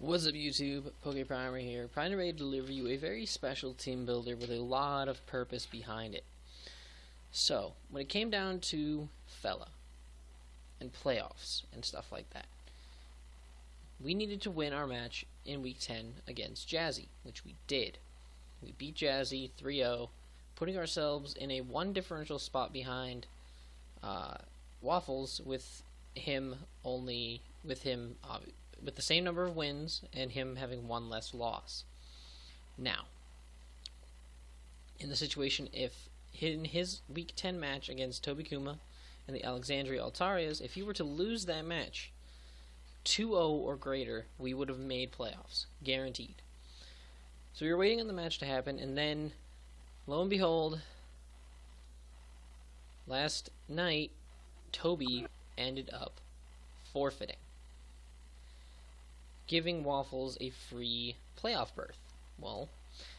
What's up YouTube, PokePrimer here, finally ready to deliver you a very special team builder with a lot of purpose behind it. So, when it came down to Fella, and playoffs, and stuff like that, we needed to win our match in Week 10 against Jazzy, which we did. We beat Jazzy 3-0, putting ourselves in a one differential spot behind Waffles with the same number of wins and him having one less loss. Now, in the situation, if in his Week 10 match against Toby Kuma and the Alexandria Altarias, if he were to lose that match 2-0 or greater, we would have made playoffs, guaranteed. So we were waiting on the match to happen, and then, lo and behold, last night, Toby ended up forfeiting, giving Waffles a free playoff berth. Well,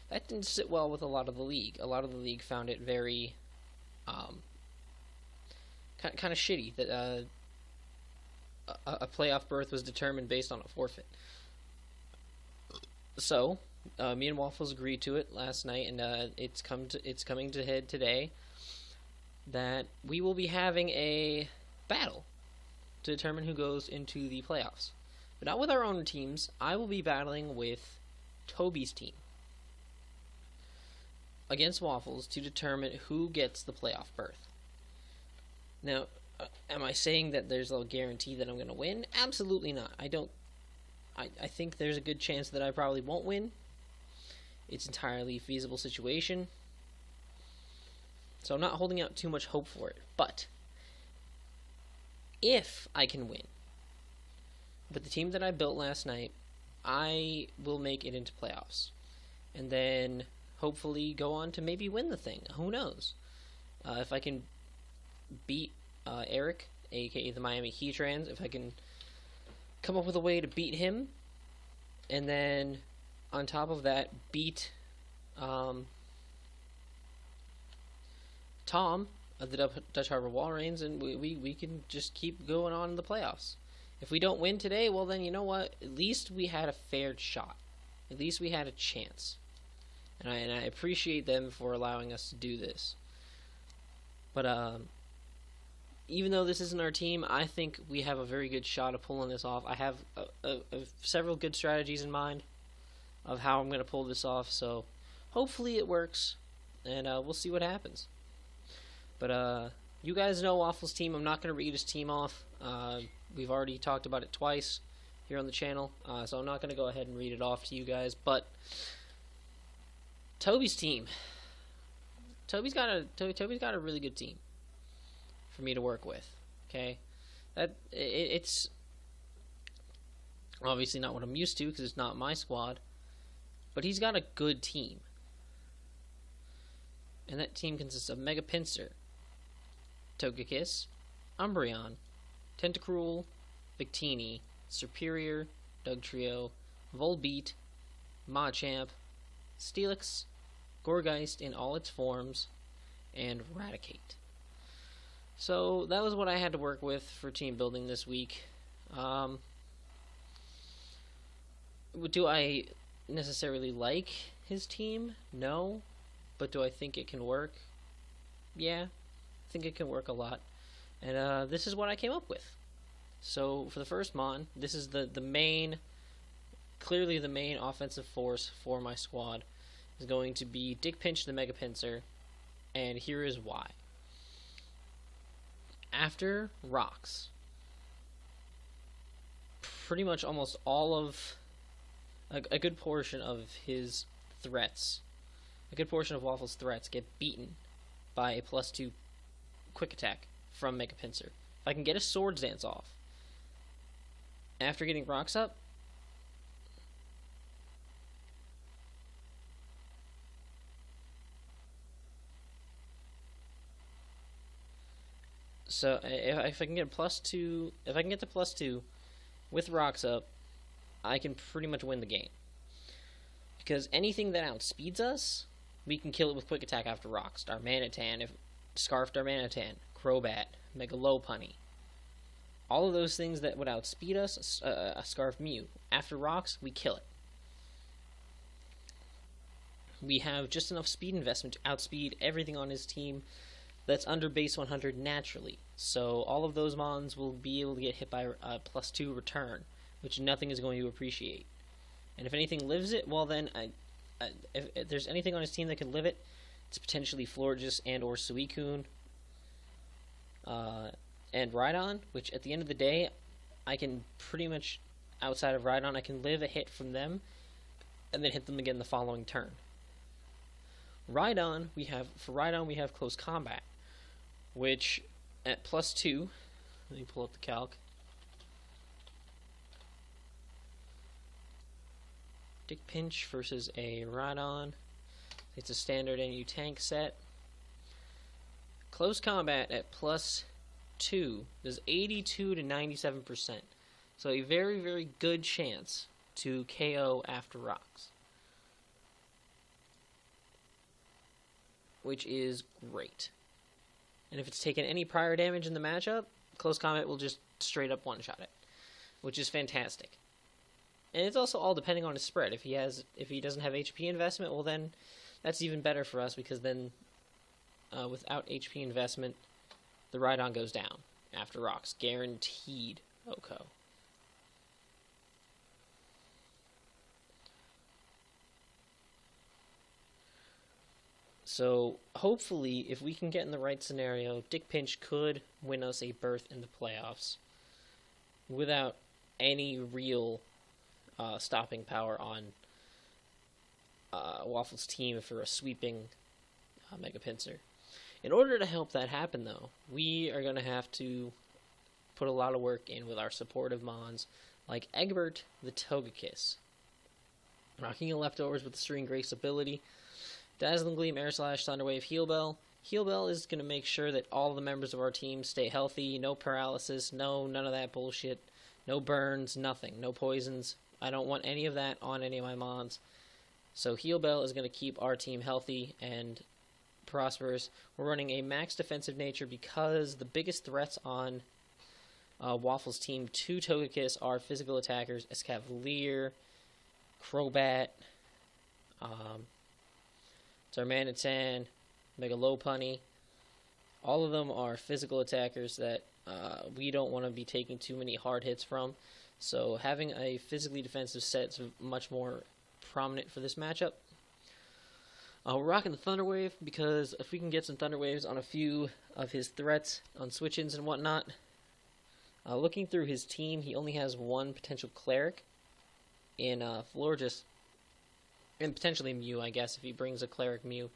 that didn't sit well with a lot of the league. A lot of the league found it very, kind of shitty that a playoff berth was determined based on a forfeit. So, me and Waffles agreed to it last night, and it's coming to head today that we will be having a battle to determine who goes into the playoffs. But not with our own teams. I will be battling with Toby's team against Waffles to determine who gets the playoff berth. Now, am I saying that there's a guarantee that I'm going to win? Absolutely not. I think there's a good chance that I probably won't win. It's entirely a feasible situation. So I'm not holding out too much hope for it. But if I can win with the team that I built last night, I will make it into playoffs. And then hopefully go on to maybe win the thing. Who knows? If I can beat Eric, aka the Miami Heatrans, if I can come up with a way to beat him, and then on top of that beat Tom of the Dutch Harbor Walreins, and we can just keep going on in the playoffs. If we don't win today, well then, you know what? At least we had a fair shot. At least we had a chance. And I appreciate them for allowing us to do this. But even though this isn't our team, I think we have a very good shot of pulling this off. I have several good strategies in mind of how I'm going to pull this off, so hopefully it works, and we'll see what happens. But you guys know Waffles' team. I'm not going to read his team off. We've already talked about it twice here on the channel, so I'm not going to go ahead and read it off to you guys. But Toby's team. Toby's got a really good team for me to work with. Okay, it's obviously not what I'm used to because it's not my squad, but he's got a good team, and that team consists of Mega Pinsir, Togekiss, Umbreon, Tentacruel, Victini, Superior, Dugtrio, Volbeat, Machamp, Steelix, Gourgeist in all its forms, and Raticate. So that was what I had to work with for team building this week. Do I necessarily like his team? No. But do I think it can work? Yeah, I think it can work a lot. And this is what I came up with. So for the first Mon, this is the main, clearly the main offensive force for my squad is going to be Dick Pinch the Mega Pinsir, and here is why. After Rocks, pretty much almost all of a good portion of his threats, a good portion of Waffles' threats get beaten by a +2 quick attack from Mega Pinsir. If I can get a Swords Dance off after getting Rocks up, so if I can get +2, if I can get to +2 with Rocks up, I can pretty much win the game. Because anything that outspeeds us, we can kill it with Quick Attack after Rocks. Darmanitan, Scarf Darmanitan, Crobat, Mega Lopunny. All of those things that would outspeed us, a Scarf Mew. After rocks, we kill it. We have just enough speed investment to outspeed everything on his team that's under base 100 naturally. So all of those mons will be able to get hit by a +2 return, which nothing is going to appreciate. And if anything lives it, well then, if there's anything on his team that can live it, it's potentially Florges and or Suicune. And Rhydon, which at the end of the day, I can pretty much, outside of Rhydon, I can live a hit from them, and then hit them again the following turn. For Rhydon, we have Close Combat, which at +2, let me pull up the calc. Dick Pinch versus a Rhydon. It's a standard NU tank set. Close Combat at +2 does 82 to 97%. So a very, very good chance to KO after rocks, which is great. And if it's taken any prior damage in the matchup, Close Combat will just straight up one-shot it, which is fantastic. And it's also all depending on his spread. If he doesn't have HP investment, well then that's even better for us, because then without HP investment, the Rhydon goes down after rocks, guaranteed. Oko. So hopefully, if we can get in the right scenario, Dick Pinch could win us a berth in the playoffs without any real stopping power on Waffle's team for a sweeping Mega Pinsir. In order to help that happen, though, we are going to have to put a lot of work in with our supportive mons, like Egbert the Togekiss. Rocking your leftovers with the Serene Grace ability. Dazzling Gleam, Air Slash, Thunder Wave, Heal Bell. Heal Bell is going to make sure that all the members of our team stay healthy, no paralysis, none of that bullshit, no burns, nothing, no poisons. I don't want any of that on any of my mons. So Heal Bell is going to keep our team healthy and prosperous. We're running a max defensive nature because the biggest threats on Waffle's team to Togekiss are physical attackers, Escavalier, Crobat, Darmanitan, Mega Lopunny. All of them are physical attackers that we don't want to be taking too many hard hits from. So having a physically defensive set is much more prominent for this matchup. We're rocking the Thunder Wave because if we can get some Thunder Waves on a few of his threats on switch-ins and whatnot. Looking through his team, he only has one potential Cleric in Florges, and potentially Mew, I guess, if he brings a Cleric Mew.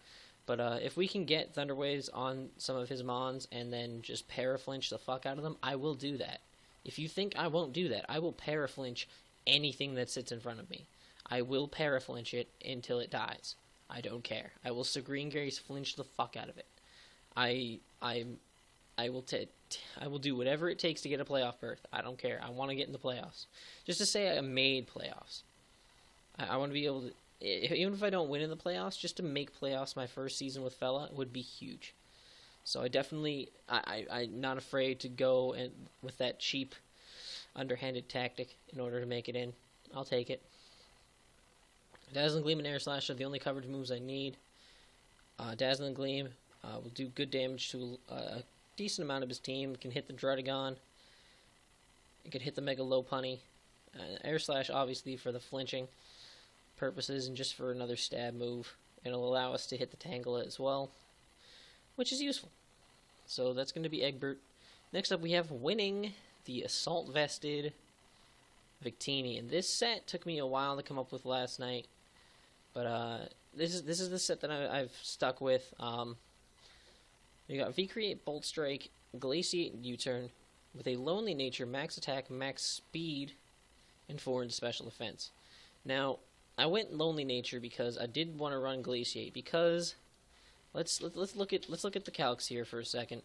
But if we can get Thunder Waves on some of his mons and then just paraflinch the fuck out of them, I will do that. If you think I won't do that, I will paraflinch anything that sits in front of me. I will paraflinch it until it dies. I don't care. I will Serene Grace flinch the fuck out of it. I will do whatever it takes to get a playoff berth. I don't care. I want to get in the playoffs. Just to say I made playoffs. I want to be able to, even if I don't win in the playoffs, just to make playoffs my first season with Fella would be huge. So I definitely, I'm not afraid to go with that cheap, underhanded tactic in order to make it in. I'll take it. Dazzling Gleam and Air Slash are the only coverage moves I need. Dazzling Gleam will do good damage to a decent amount of his team. It can hit the Druddigon. It can hit the Mega Lopunny. Air Slash, obviously, for the flinching purposes and just for another stab move. It'll allow us to hit the Tangela as well, which is useful. So that's going to be Egbert. Next up, we have Winning, the Assault Vested Victini. And this set took me a while to come up with last night. But this is the set that I've stuck with. We got V-Create, Bolt Strike, Glaciate, U-Turn, with a Lonely Nature, Max Attack, Max Speed, and 4 in Special Defense. Now, I went Lonely Nature because I did want to run Glaciate, because let's look at the calcs here for a second.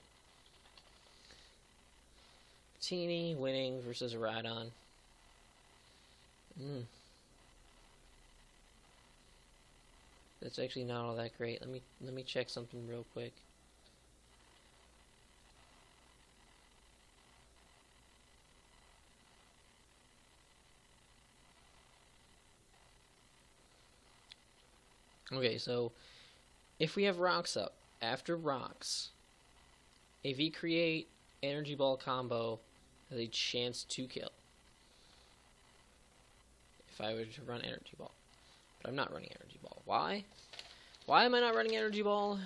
Victini Winning versus Rhydon. That's actually not all that great. Let me check something real quick. Okay, so if we have rocks up, after rocks, a V-Create Energy Ball combo has a chance to kill. If I were to run Energy Ball. But I'm not running Energy Ball. Why? Why am I not running Energy Ball?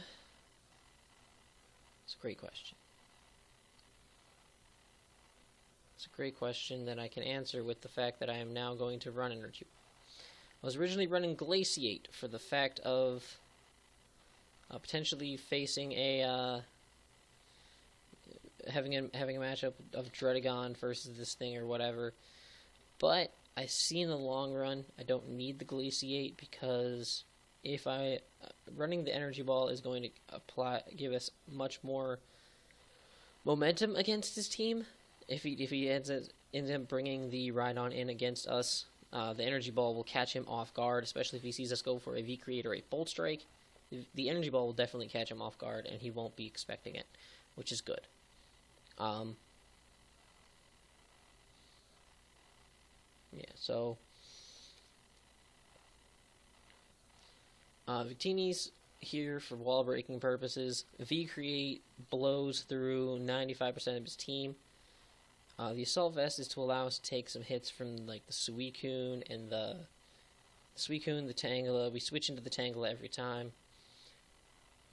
It's a great question. It's a great question that I can answer with the fact that I am now going to run Energy Ball. I was originally running Glaciate for the fact of potentially facing a having a matchup of Dredagon versus this thing or whatever, but I see in the long run I don't need the Glaciate, because if running the Energy Ball is going to give us much more momentum against his team. If he ends up bringing the Rhydon in against us, the Energy Ball will catch him off guard, especially if he sees us go for a V-Create or a Bolt Strike. The Energy Ball will definitely catch him off guard, and he won't be expecting it, which is good. Yeah, so Victini's here for wall breaking purposes. V-Create blows through 95% of his team. The Assault Vest is to allow us to take some hits from like the Suicune and the Tangela. We switch into the Tangela every time.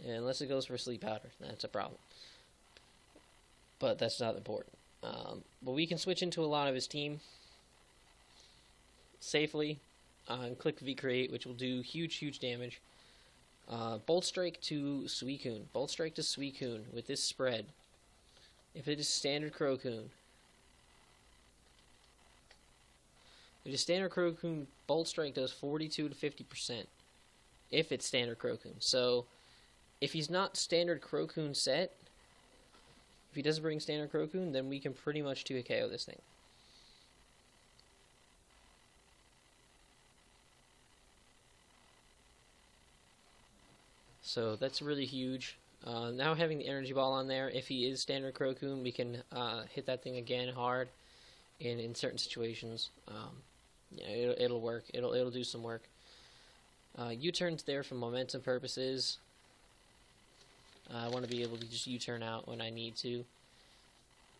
And unless it goes for Sleep Powder, that's a problem. But that's not important. But we can switch into a lot of his team safely and click V-Create, which will do huge damage. Bolt Strike to Suicune. Bolt Strike to Suicune with this spread. If it is standard Crocoon, Bolt Strike does 42 to 50%. If it's standard Crocoon. So, if he's not standard Crocoon set, if he doesn't bring standard Crocoon, then we can pretty much 2-hit KO this thing. So that's really huge. Now having the Energy Ball on there, if he is standard Crocoon, we can hit that thing again hard in certain situations. It'll work. It'll do some work. U-turn's there for momentum purposes. I want to be able to just U-turn out when I need to,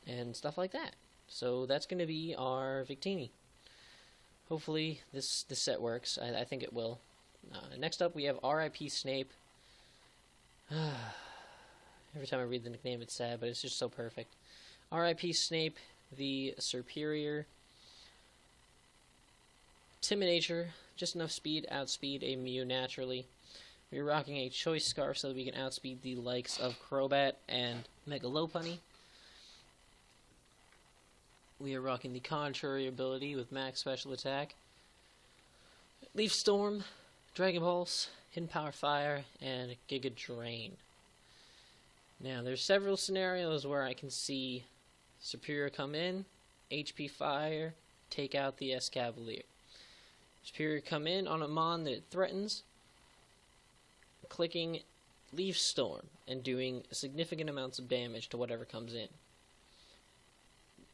and stuff like that. So that's going to be our Victini. Hopefully this set works. I think it will. Next up we have R.I.P. Snape. Every time I read the nickname it's sad, but it's just so perfect. R.I.P. Snape, the superior timid nature, just enough speed, outspeed a Mew naturally. We're rocking a Choice Scarf so that we can outspeed the likes of Crobat and Mega Lopunny. We are rocking the Contrary ability with max special attack, Leaf Storm, Dragon Pulse, Hidden Power Fire, and Giga Drain. Now, there's several scenarios where I can see Superior come in, HP Fire, take out the Escavalier. Superior come in on a Mon that it threatens, clicking Leaf Storm and doing significant amounts of damage to whatever comes in.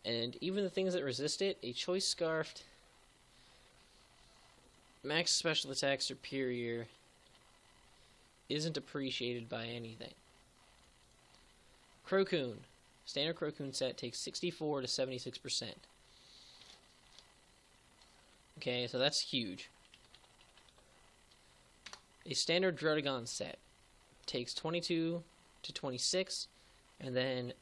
And even the things that resist it, a Choice Scarfed, max special attack superior isn't appreciated by anything. Crocoon. Standard Crocoon set takes 64 to 76%. Okay, so that's huge. A standard Dredagon set takes 22 to 26, and then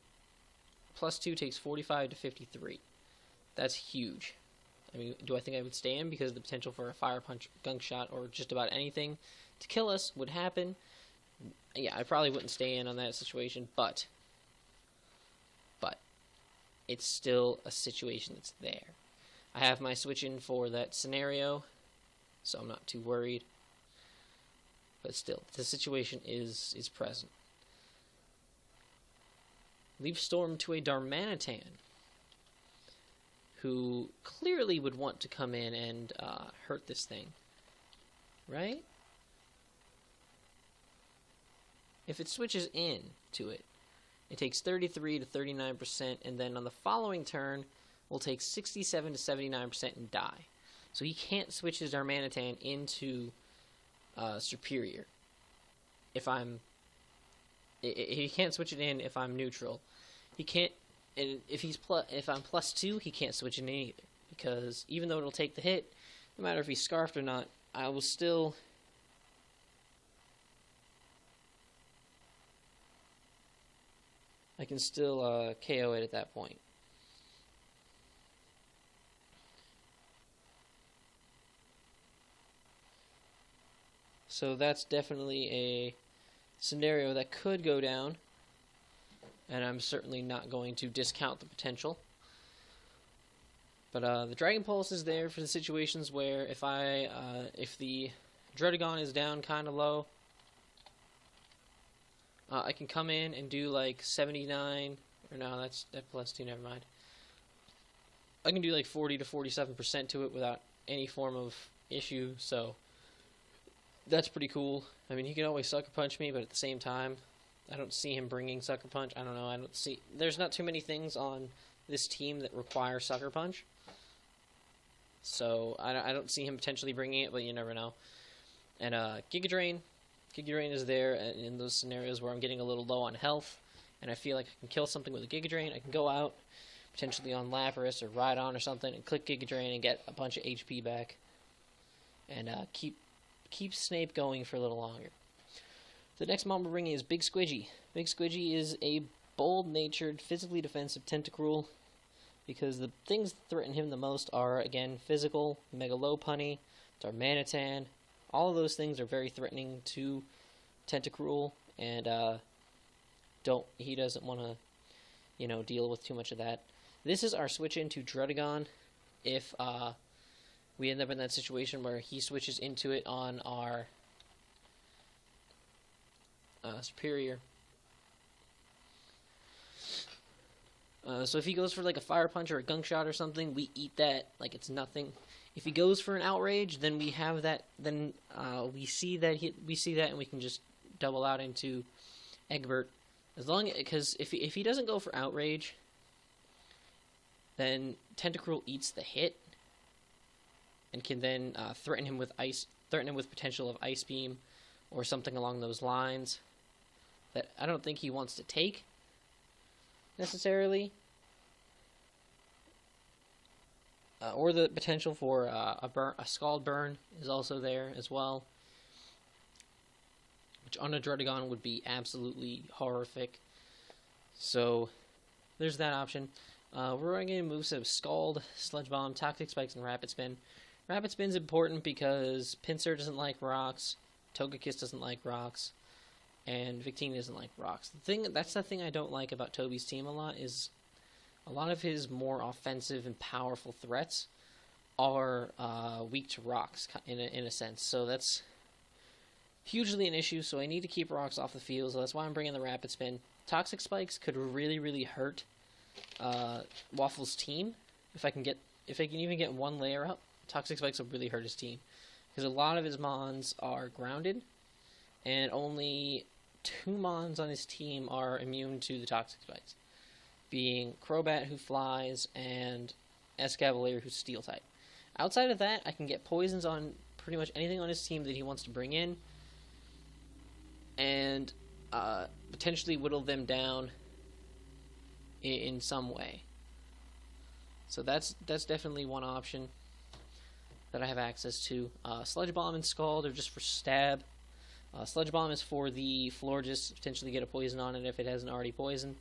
plus 2 takes 45 to 53. That's huge. I mean, do I think I would stay in because the potential for a Fire Punch, Gunk Shot, or just about anything to kill us would happen? Yeah, I probably wouldn't stay in on that situation, but it's still a situation that's there. I have my switch in for that scenario, so I'm not too worried. But still, the situation is present. Leaf Storm to a Darmanitan, who clearly would want to come in and hurt this thing, right? If it switches in to it, it takes 33 to 39%, and then on the following turn, will take 67 to 79% and die. So he can't switch his Darmanitan into superior. If I'm... He can't switch it in if I'm neutral. He can't... And if I'm +2, he can't switch it in either. Because even though it'll take the hit, no matter if he's scarfed or not, I will still... I can still KO it at that point. So that's definitely a scenario that could go down, and I'm certainly not going to discount the potential. But the Dragon Pulse is there for the situations where if the Dredagon is down kind of low, I can come in and do like 79, or no, that +2, never mind. I can do like 40 to 47% to it without any form of issue, so that's pretty cool. I mean, he can always Sucker Punch me, but at the same time, I don't see him bringing Sucker Punch. I don't know, there's not too many things on this team that require Sucker Punch. So, I don't see him potentially bringing it, but you never know. And Giga Drain is there in those scenarios where I'm getting a little low on health, and I feel like I can kill something with a Giga Drain. I can go out, potentially on Lapras or Rhydon or something, and click Giga Drain and get a bunch of HP back. And keep Snape going for a little longer. The next mon we're bringing is Big Squidgy. Big Squidgy is a bold-natured, physically defensive Tentacruel, because the things that threaten him the most are, again, physical, Mega Lopunny, Darmanitan. All of those things are very threatening to Tentacruel, and he doesn't want to, deal with too much of that. This is our switch into Dredagon if we end up in that situation where he switches into it on our superior. So if he goes for like a Fire Punch or a Gunk Shot or something, we eat that like it's nothing. If he goes for an Outrage, then we have that. Then we see that and we can just double out into Egbert. Because if he doesn't go for Outrage, then Tentacruel eats the hit and can then threaten him with potential of Ice Beam or something along those lines that I don't think he wants to take necessarily. Or the potential for a Scald Burn is also there as well, which on a Dredagon would be absolutely horrific. So there's that option. We're running in moves of Scald, Sludge Bomb, Toxic Spikes, and Rapid Spin. Rapid Spin's important because Pinsir doesn't like rocks, Togekiss doesn't like rocks, and Victini doesn't like rocks. That's the thing I don't like about Toby's team a lot, is a lot of his more offensive and powerful threats are weak to rocks, in a sense. So that's hugely an issue, so I need to keep rocks off the field, so that's why I'm bringing the Rapid Spin. Toxic Spikes could really, really hurt Waffle's team. If I can even get one layer up, Toxic Spikes will really hurt his team. Because a lot of his mons are grounded, and only 2 mons on his team are immune to the Toxic Spikes, being Crobat, who flies, and Escavalier, who's Steel type. Outside of that, I can get poisons on pretty much anything on his team that he wants to bring in, and potentially whittle them down in some way. So that's definitely one option that I have access to. Sludge Bomb and Scald are just for stab. Sludge Bomb is for the Florges, potentially get a poison on it if it hasn't already poisoned.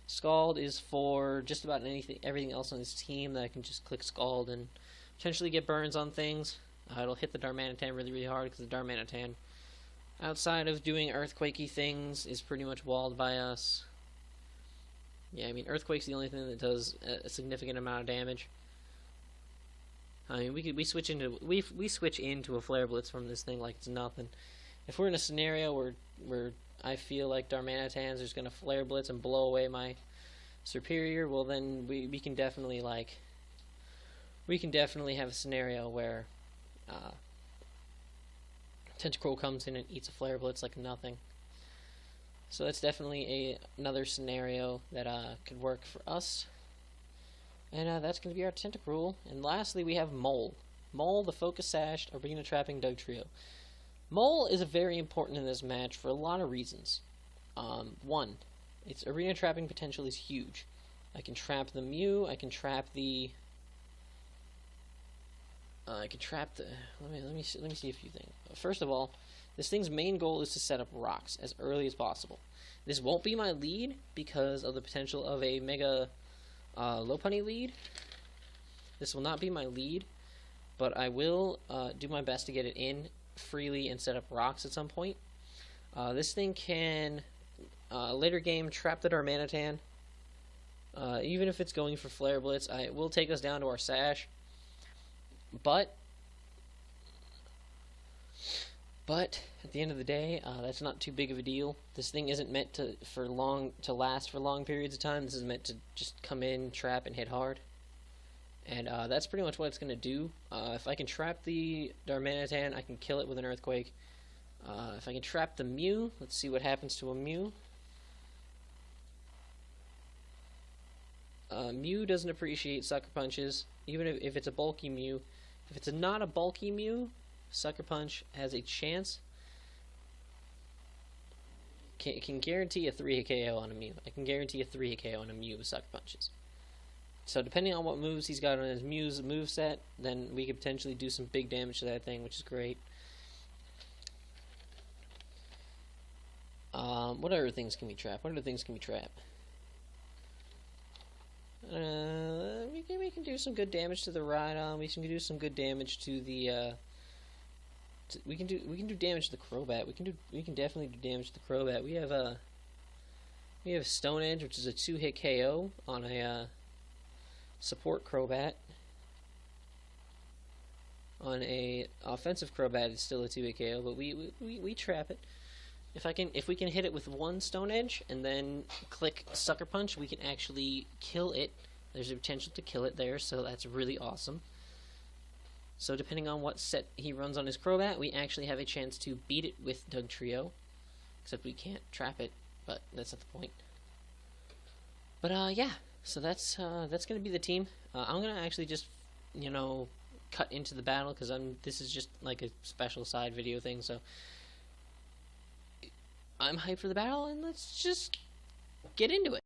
Scald is for just about everything else on his team that I can just click Scald and potentially get burns on things. It'll hit the Darmanitan really, really hard because the Darmanitan, outside of doing Earthquakey things, is pretty much walled by us. Yeah, I mean, Earthquake's the only thing that does a significant amount of damage. I mean, we switch into a Flare Blitz from this thing like it's nothing. If we're in a scenario where I feel like Darmanitan's just gonna Flare Blitz and blow away my superior, well then we can definitely have a scenario where Tentacruel comes in and eats a Flare Blitz like nothing. So that's definitely another scenario that could work for us. And that's going to be our Tentacruel. And lastly, we have Mole. Mole, the Focus Sashed, Arena Trapping Dugtrio. Mole is very important in this match for a lot of reasons. One, its arena trapping potential is huge. I can trap the Mew, I can trap the... Let me see a few things. First of all, this thing's main goal is to set up rocks as early as possible. This won't be my lead because of the potential of a Mega Lopunny lead. This will not be my lead, but I will do my best to get it in freely and set up rocks at some point. This thing can, later game, trap the Darmanitan. Even if it's going for Flare Blitz, it will take us down to our Sash. But at the end of the day, that's not too big of a deal. This thing isn't meant to last for long periods of time. This is meant to just come in, trap, and hit hard. And that's pretty much what it's going to do. If I can trap the Darmanitan, I can kill it with an Earthquake. If I can trap the Mew, let's see what happens to a Mew. Mew doesn't appreciate Sucker Punches, even if it's a bulky Mew. If it's not a bulky Mew, Sucker Punch has a chance. Can guarantee a 3-hit KO on a Mew. I can guarantee a 3-hit KO on a Mew with Sucker Punches. So depending on what moves he's got on his Mew's moveset, then we could potentially do some big damage to that thing, which is great. What other things can we trap? We can do some good damage to the Rhydon. We can do some good damage to the we can do damage to the Crobat. We can definitely do damage to the Crobat. We have Stone Edge, which is a 2-hit KO on a support Crobat. On a offensive Crobat, it's still a 2-hit KO, but we trap it. If we can hit it with one Stone Edge and then click Sucker Punch, we can actually kill it. There's a potential to kill it there, so that's really awesome. So depending on what set he runs on his Crobat, we actually have a chance to beat it with Dugtrio. Except we can't trap it, but that's not the point. But yeah, so that's gonna be the team. I'm gonna actually just, cut into the battle because this is just like a special side video thing. So I'm hyped for the battle, and let's just get into it.